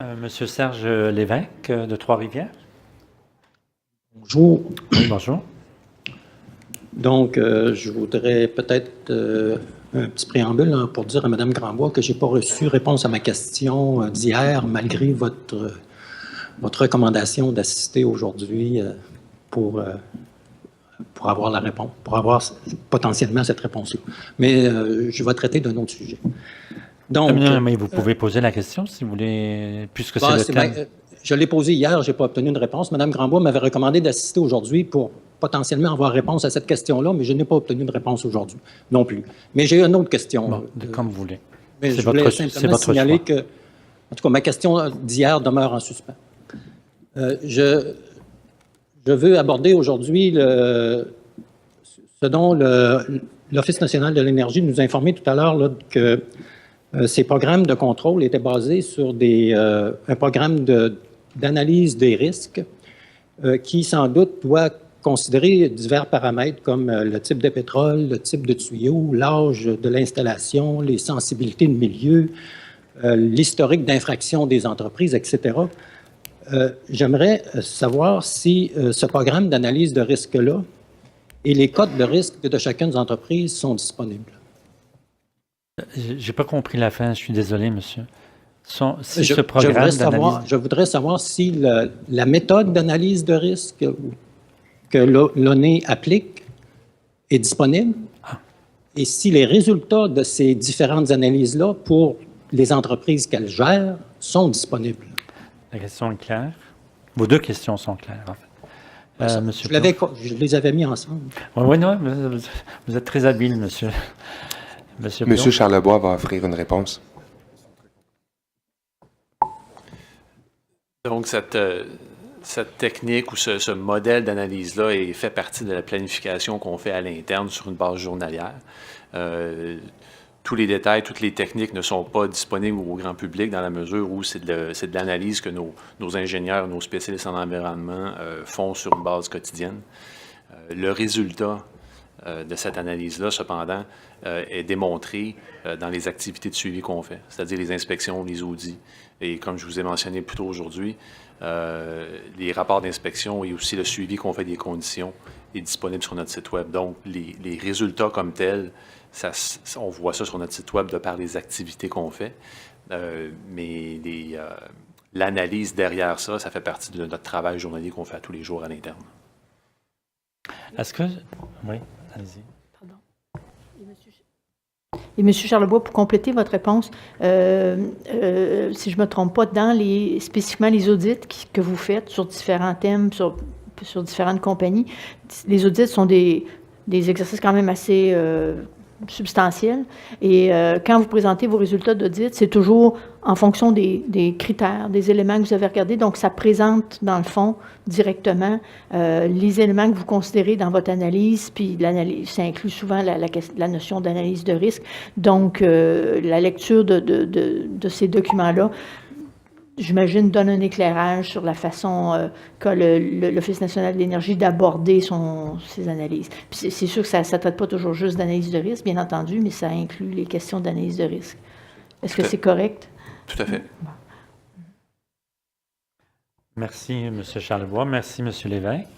Monsieur Serge Lévesque de Trois-Rivières. Bonjour. Oui, bonjour. Donc, je voudrais peut-être un petit préambule pour dire à Mme Grandbois que je n'ai pas reçu réponse à ma question d'hier, malgré votre recommandation d'assister aujourd'hui pour avoir la réponse, pour avoir potentiellement cette réponse-là. Mais je vais traiter d'un autre sujet. Donc, mais vous pouvez poser la question si vous voulez, puisque c'est le thème. Je l'ai posé hier, je n'ai pas obtenu une réponse. Mme Grandbois m'avait recommandé d'assister aujourd'hui pour potentiellement avoir réponse à cette question-là, mais je n'ai pas obtenu de réponse aujourd'hui non plus. Mais j'ai une autre question. Bon, comme vous voulez. Mais je voulais simplement signaler que, en tout cas, ma question d'hier demeure en suspens. Je veux aborder aujourd'hui ce dont l'Office national de l'énergie nous a informé tout à l'heure que ces programmes de contrôle étaient basés sur un programme d'analyse des risques qui, sans doute, doit considérer divers paramètres comme le type de pétrole, le type de tuyau, l'âge de l'installation, les sensibilités de milieu, l'historique d'infraction des entreprises, etc. J'aimerais savoir si ce programme d'analyse de risque-là et les codes de risque de chacune des entreprises sont disponibles. J'ai pas compris la fin, je suis désolé, monsieur. Je voudrais savoir si la méthode d'analyse de risque que l'ONE applique est disponible et si les résultats de ces différentes analyses-là pour les entreprises qu'elle gère sont disponibles. La question est claire. Vos deux questions sont claires, en fait. Monsieur je les avais mis ensemble. Oui, non, vous êtes très habile, monsieur. Monsieur Charlebois va offrir une réponse. Donc, cette technique ou ce modèle d'analyse-là fait partie de la planification qu'on fait à l'interne sur une base journalière. Tous les détails, toutes les techniques ne sont pas disponibles au grand public dans la mesure où c'est de l'analyse que nos ingénieurs, nos spécialistes en environnement font sur une base quotidienne. Le résultat de cette analyse-là, cependant, est démontré dans les activités de suivi qu'on fait, c'est-à-dire les inspections, les audits. Et comme je vous ai mentionné plus tôt aujourd'hui, les rapports d'inspection et aussi le suivi qu'on fait des conditions est disponible sur notre site Web. Donc, les résultats comme tels, on voit ça sur notre site Web de par les activités qu'on fait. Mais l'analyse derrière ça, ça fait partie de notre travail journalier qu'on fait tous les jours à l'interne. Est-ce que... Oui, allez-y. Pardon. Et M. Charlebois, pour compléter votre réponse, si je ne me trompe pas, spécifiquement les audits que vous faites sur différents thèmes, sur différentes compagnies, les audits sont des exercices quand même assez substantiels. Et quand vous présentez vos résultats d'audit, c'est toujours en fonction des critères, des éléments que vous avez regardés. Donc, ça présente, dans le fond, directement les éléments que vous considérez dans votre analyse, puis l'analyse, ça inclut souvent la notion d'analyse de risque. Donc, la lecture de ces documents-là, j'imagine, donne un éclairage sur la façon qu'a l'Office national de l'énergie d'aborder ses analyses. Puis c'est sûr que ça ne traite pas toujours juste d'analyse de risque, bien entendu, mais ça inclut les questions d'analyse de risque. Est-ce que c'est correct? Tout à fait. Merci, M. Charlebois. Merci, M. Lévesque.